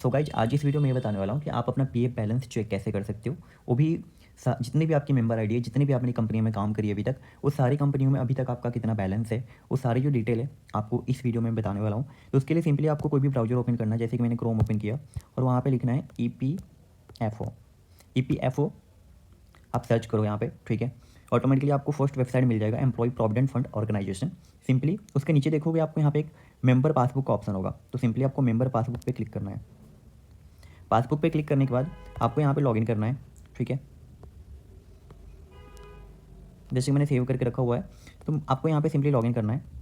So guys आज इस video में ये बताने वाला हूँ कि आप अपना पीएफ बैलेंस चेक कैसे कर सकते हो। वो भी जितनी भी आपकी मेंबर आईडी है, जितनी भी आपने कंपनी में काम करी है अभी तक, वो सारी कंपनियों में अभी तक आपका कितना बैलेंस है, वो सारी जो डिटेल है आपको इस वीडियो में बताने वाला हूँ। तो उसके लिए सिंपली आपको कोई भी ब्राउजर ओपन करना है, जैसे कि मैंने क्रोम ओपन किया और वहाँ पर लिखना है ई पी एफ ओ। आप सर्च करो यहाँ पे, ठीक है। ऑटोमेटिकली आपको फर्स्ट वेबसाइट मिल जाएगा, employ provident fund organisation. Simply उसके नीचे देखोगे आपको यहाँ पे एक मेंबर पासबुक का ऑप्शन होगा, तो सिंपली आपको मेंबर पासबुक पे क्लिक करना है। पासबुक पे क्लिक करने के बाद आपको यहाँ पे लॉगिन करना है, ठीक है। जैसे मैंने सेव करके रखा हुआ है, तो आपको यहाँ पे सिंपली लॉगिन करना है।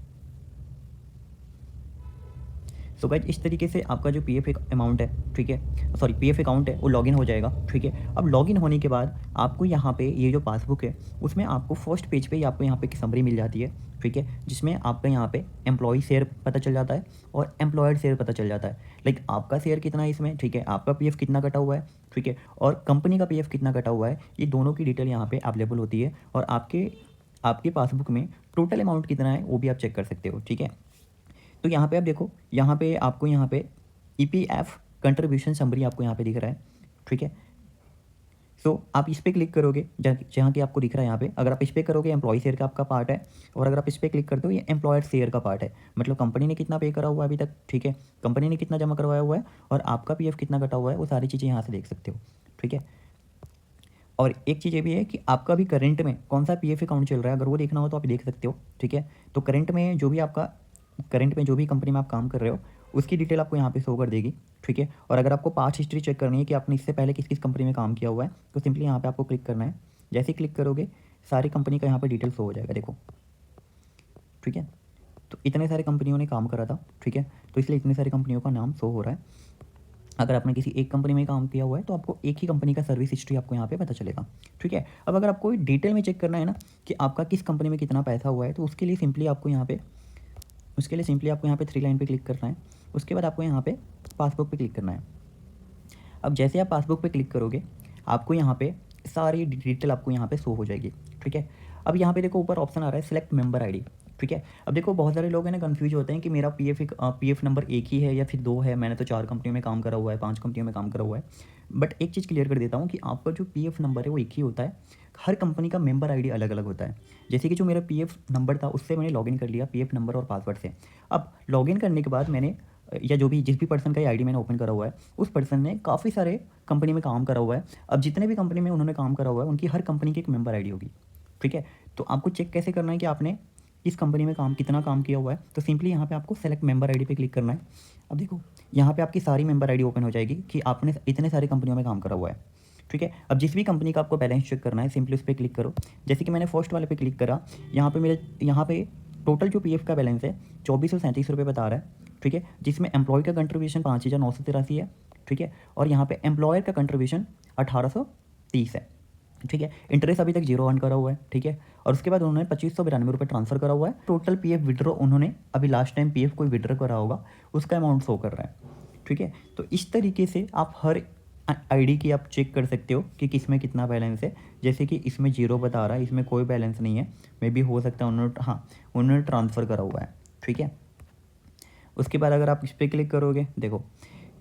सो गाइज इस तरीके से आपका जो पीएफ अमाउंट है, ठीक है, सॉरी पीएफ अकाउंट है, वो लॉगिन हो जाएगा, ठीक है। अब लॉगिन होने के बाद आपको यहाँ पे ये जो पासबुक है उसमें आपको फर्स्ट पेज पे ही आपको यहाँ पे एक समरी मिल जाती है, ठीक है, जिसमें आपका यहाँ पे एम्प्लॉय शेयर पता चल जाता है और एम्प्लॉयड शेयर पता चल जाता है। लाइक आपका शेयर कितना है इसमें, ठीक है, आपका पीएफ कितना कटा हुआ है, ठीक है, और कंपनी का पीएफ कितना कटा हुआ है, ये दोनों की डिटेल यहाँ पे अवेलेबल होती है। और आपके आपके पासबुक में टोटल अमाउंट कितना है वो भी आप चेक कर सकते हो, ठीक है। तो यहाँ पे आप देखो, यहाँ पे आपको यहाँ पे ईपीएफ कंट्रीब्यूशन समरी आपको यहाँ पे दिख रहा है, ठीक है। सो आप इस पर क्लिक करोगे, जहाँ की आपको दिख रहा है यहाँ पे, अगर आप इस पर करोगे एम्प्लॉय शेयर का आपका पार्ट है, और अगर आप इस पर क्लिक करते हो ये एम्प्लॉयर शेयर का पार्ट है, मतलब कंपनी ने कितना पे करा हुआ है अभी तक, ठीक है, कंपनी ने कितना जमा करवाया हुआ है और आपका पीएफ कितना कटा हुआ है, वो सारी चीज़ें यहाँ से देख सकते हो, ठीक है। और एक चीज़ ये भी है कि आपका भी करंट में कौन सा पीएफ अकाउंट चल रहा है, अगर वो देखना हो तो आप देख सकते हो, ठीक है। तो करंट में जो भी आपका, करंट में जो भी कंपनी में आप काम कर रहे हो उसकी डिटेल आपको यहाँ पे शो कर देगी, ठीक है। और अगर आपको पास्ट हिस्ट्री चेक करनी है कि आपने इससे पहले किस किस कंपनी में काम किया हुआ है, तो सिंपली यहाँ पे आपको क्लिक करना है। जैसे ही क्लिक करोगे सारी कंपनी का यहाँ पे डिटेल शो हो जाएगा, देखो, ठीक है। तो इतने सारे कंपनियों ने काम करा था, ठीक है, तो इसलिए इतनी सारी कंपनियों का नाम शो हो रहा है। अगर आपने किसी एक कंपनी में काम किया हुआ है तो आपको एक ही कंपनी का सर्विस हिस्ट्री आपको यहाँ पे पता चलेगा, ठीक है। अब अगर आपको डिटेल में चेक करना है ना कि आपका किस कंपनी में कितना पैसा हुआ है, तो उसके लिए सिंपली आपको यहाँ पे, थ्री लाइन पे क्लिक करना है। उसके बाद आपको यहाँ पे पासबुक पे क्लिक करना है। अब जैसे आप पासबुक पे क्लिक करोगे आपको यहाँ पे सारी डिटेल आपको यहाँ पे शो हो जाएगी, ठीक है। अब यहाँ पे देखो ऊपर ऑप्शन आ रहा है सिलेक्ट मेंबर आईडी, ठीक है। अब देखो बहुत सारे लोग हैं ना कंफ्यूज होते हैं कि मेरा पीएफ नंबर एक ही है या फिर दो है, मैंने तो 4 कंपनियों में काम करा हुआ है, 5 कंपनियों में काम करा हुआ है। बट एक चीज़ क्लियर कर देता हूँ कि आपका जो पीएफ नंबर है वो एक ही होता है, हर कंपनी का मेंबर आईडी अलग अलग होता है। जैसे कि जो मेरा पीएफ नंबर था उससे मैंने लॉगिन कर लिया पीएफ नंबर और पासवर्ड से। अब लॉगिन करने के बाद मैंने, या जो भी जिस भी पर्सन का ये आईडी मैंने ओपन करा हुआ है उस पर्सन ने काफ़ी सारे कंपनी में काम करा हुआ है। अब जितने भी कंपनी में उन्होंने काम करा हुआ है उनकी हर कंपनी की एक मेंबर आईडी होगी, ठीक है। तो आपको चेक कैसे करना है कि आपने इस कंपनी में कितना काम किया हुआ है, तो सिंपली यहाँ पे आपको सेलेक्ट मेंबर आईडी पे क्लिक करना है। अब देखो यहाँ पे आपकी सारी मेंबर आईडी ओपन हो जाएगी कि आपने इतने सारी कंपनियों में काम करा हुआ है, ठीक है। अब जिस भी कंपनी का आपको बैलेंस चेक करना है सिंपली उस पर क्लिक करो। जैसे कि मैंने फर्स्ट वाले पे क्लिक करा, यहाँ पे टोटल जो पीएफ का बैलेंस है 2437 रुपये बता रहा है, ठीक है, जिसमें एम्प्लॉय का कंट्रीब्यूशन 5983 है, ठीक है, और यहाँ पे एम्प्लॉयर का कंट्रीब्यूशन 1830 है, ठीक है। इंटरेस्ट अभी तक 0 अर्न करा हुआ है, ठीक है। और उसके बाद उन्होंने 2592 रुपये ट्रांसफर करा हुआ है। टोटल पीएफ विड्रॉ उन्होंने अभी लास्ट टाइम पीएफ कोई विड्रॉ करा होगा उसका अमाउंट शो कर रहा है, ठीक है। तो इस तरीके से आप हर आईडी की आप चेक कर सकते हो कि किस में कितना बैलेंस है। जैसे कि इसमें 0 बता रहा है, इसमें कोई बैलेंस नहीं है, मे भी हो सकता है उन्होंने ट्रांसफ़र करा हुआ है, ठीक है। उसके बाद अगर आप इस पर क्लिक करोगे, देखो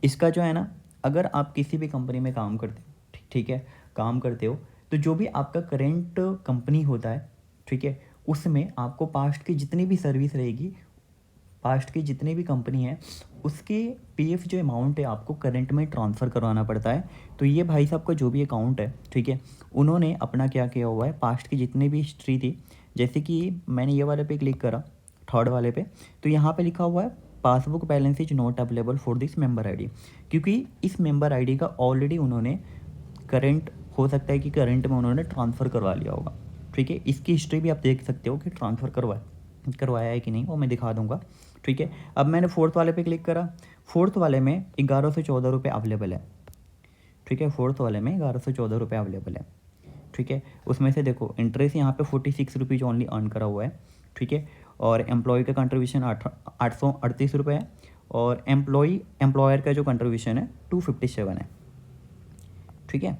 इसका जो है ना, अगर आप किसी भी कंपनी में काम करते हो, ठीक है, काम करते हो, तो जो भी आपका करेंट कंपनी होता है, ठीक है, उसमें आपको पास्ट की जितनी भी सर्विस रहेगी, पास्ट की जितनी भी कंपनी है उसके पीएफ जो अमाउंट है आपको करंट में ट्रांसफ़र करवाना पड़ता है। तो ये भाई साहब का जो भी अकाउंट है, ठीक है, उन्होंने अपना क्या किया हुआ है, पास्ट की जितनी भी हिस्ट्री थी, जैसे कि मैंने ये वाले पे क्लिक करा, थर्ड वाले पे, तो यहाँ पे लिखा हुआ है passbook balance is not available for this member ID, क्योंकि इस मेंबर आईडी का ऑलरेडी उन्होंने करंट, हो सकता है कि करंट में उन्होंने ट्रांसफ़र करवा लिया होगा, ठीक है। इसकी हिस्ट्री भी आप देख सकते हो कि ट्रांसफ़र करवाया है कि नहीं, वो मैं दिखा दूंगा, ठीक है। अब मैंने फोर्थ वाले पे क्लिक करा, फोर्थ वाले में 1114 रुपये अवेलेबल है, ठीक है, फोर्थ वाले में 1114 रुपये अवेलेबल है, ठीक है। उसमें से देखो इंटरेस्ट यहाँ पे 46 रुपीज़ ओनली अर्न करा हुआ है, ठीक है। और एम्प्लॉय का कंट्रीब्यूशन 838 रुपये है, और एम्प्लॉयर का जो कंट्रीब्यूशन है 257 है, ठीक है।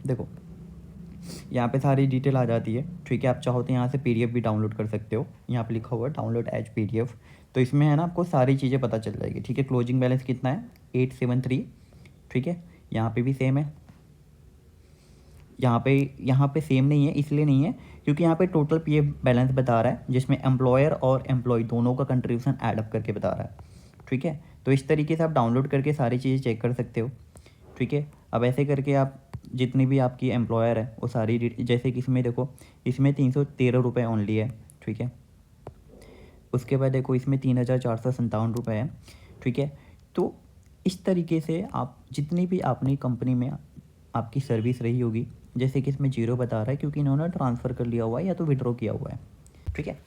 देखो यहाँ पे सारी डिटेल आ जाती है, ठीक है। आप चाहो तो यहाँ से पीडीएफ भी डाउनलोड कर सकते हो, यहाँ पे लिखा हुआ है डाउनलोड एज पीडीएफ। तो इसमें है ना आपको सारी चीज़ें पता चल जाएगी, ठीक है। क्लोजिंग बैलेंस कितना है 873, ठीक है। यहाँ पे भी सेम है, यहाँ पे सेम नहीं है, इसलिए नहीं है क्योंकि यहाँ पे टोटल पीएफ बैलेंस बता रहा है जिसमें एम्प्लॉयर और एम्प्लॉय दोनों का कंट्रीब्यूशन ऐड अप करके बता रहा है, ठीक है। तो इस तरीके से आप डाउनलोड करके सारी चीज़ें चेक कर सकते हो, ठीक है। अब ऐसे करके आप जितनी भी आपकी एम्प्लॉयर है वो सारी जैसे कि इसमें देखो, इसमें 313 रुपये ओनली है, ठीक है। उसके बाद देखो इसमें 3,457 रुपये है, ठीक है। तो इस तरीके से आप जितनी भी अपनी कंपनी में आपकी सर्विस रही होगी, जैसे कि इसमें 0 बता रहा है क्योंकि इन्होंने ट्रांसफ़र कर लिया हुआ है या तो विड्रॉ किया हुआ है, ठीक है।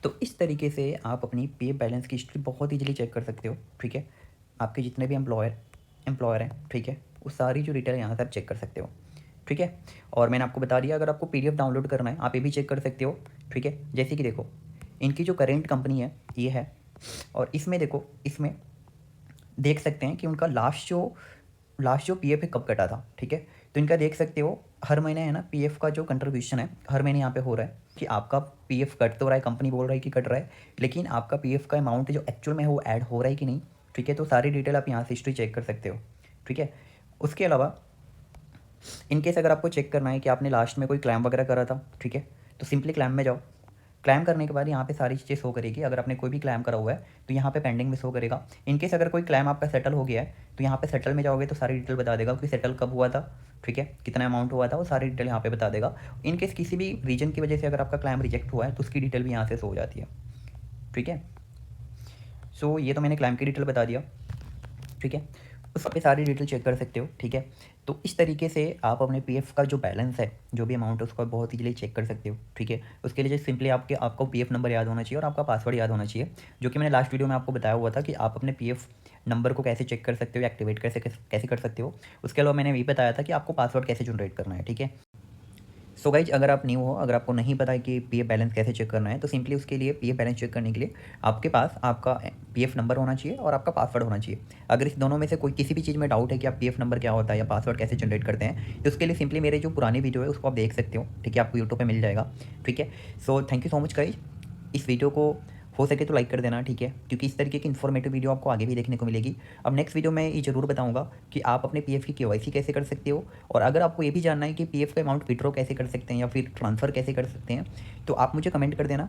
तो इस तरीके से आप अपनी पे बैलेंस की हिस्ट्री बहुत ईजिली चेक कर सकते हो, ठीक है। आपके जितने भी एम्प्लॉयर हैं, ठीक है, वो सारी जो डिटेल यहाँ से आप चेक कर सकते हो, ठीक है। और मैंने आपको बता दिया, अगर आपको पीडीएफ डाउनलोड करना है आप ये भी चेक कर सकते हो, ठीक है। जैसे कि देखो इनकी जो करेंट कंपनी है ये है, और इसमें देखो, इसमें देख सकते हैं कि उनका लास्ट जो पीएफ है कब कटा था, ठीक है। तो इनका देख सकते हो हर महीने है ना पीएफ का जो कंट्रीब्यूशन है हर महीने यहाँ पे हो रहा है कि आपका पीएफ कट तो रहा है, कंपनी बोल रहा है कि कट रहा है, लेकिन आपका पीएफ का अमाउंट जो एक्चुअल में है वो ऐड हो रहा है कि नहीं, ठीक है। तो सारी डिटेल आप यहाँ से हिस्ट्री चेक कर सकते हो, ठीक है। उसके अलावा इनकेस अगर आपको चेक करना है कि आपने लास्ट में कोई क्लेम वगैरह करा था, ठीक है, तो सिंपली क्लेम में जाओ। क्लेम करने के बाद यहाँ पे सारी चीज़ें शो करेगी। अगर आपने कोई भी क्लेम करा हुआ है तो यहाँ पे पेंडिंग में शो करेगा। इनकेस अगर कोई क्लेम आपका सेटल हो गया है तो यहाँ पे सेटल में जाओगे तो सारी डिटेल बता देगा कि सेटल कब हुआ था, ठीक है, कितना अमाउंट हुआ था, वो सारी डिटेल यहाँ पे बता देगा। इनकेस किसी भी रीजन की वजह से अगर आपका क्लेम रिजेक्ट हुआ है तो उसकी डिटेल भी यहाँ से शो हो जाती है, ठीक है। सो ये तो मैंने क्लेम की डिटेल बता दिया, ठीक है। उस पे सारी डिटेल चेक कर सकते हो, ठीक है। तो इस तरीके से आप अपने पीएफ का जो बैलेंस है, जो भी अमाउंट है, उसको बहुत ईजिली चेक कर सकते हो, ठीक है। उसके लिए सिंपली आपको पीएफ नंबर याद होना चाहिए और आपका पासवर्ड याद होना चाहिए, जो कि मैंने लास्ट वीडियो में आपको बताया हुआ था कि आप अपने पीएफ नंबर को कैसे चेक कर सकते हो, एक्टिवेट कैसे कर सकते हो। उसके अलावा मैंने ये बताया था कि आपको पासवर्ड कैसे जनरेट करना है, ठीक है। सो गाइज, अगर आप न्यू हो, अगर आपको नहीं पता है कि पीएफ बैलेंस कैसे चेक करना है, तो सिंपली उसके लिए पीएफ बैलेंस चेक करने के लिए आपके पास आपका पीएफ नंबर होना चाहिए और आपका पासवर्ड होना चाहिए। अगर इस दोनों में से कोई किसी भी चीज़ में डाउट है कि आप पीएफ नंबर क्या होता है या पासवर्ड कैसे जनरेट करते हैं, तो उसके लिए सिंपली मेरे जो पुरानी वीडियो है उसको आप देख सकते हो, ठीक है, आपको यूट्यूब पर मिल जाएगा, ठीक है। So thank you so much guys. इस वीडियो को हो सके तो लाइक कर देना, ठीक है, क्योंकि इस तरीके की इन्फॉर्मेटिव वीडियो आपको आगे भी देखने को मिलेगी। अब नेक्स्ट वीडियो में ये ज़रूर बताऊंगा कि आप अपने पीएफ की केवाईसी कैसे कर सकते हो, और अगर आपको ये भी जानना है कि पीएफ का अमाउंट विड्रॉ कैसे कर सकते हैं या फिर ट्रांसफ़र कैसे कर सकते हैं, तो आप मुझे कमेंट कर देना।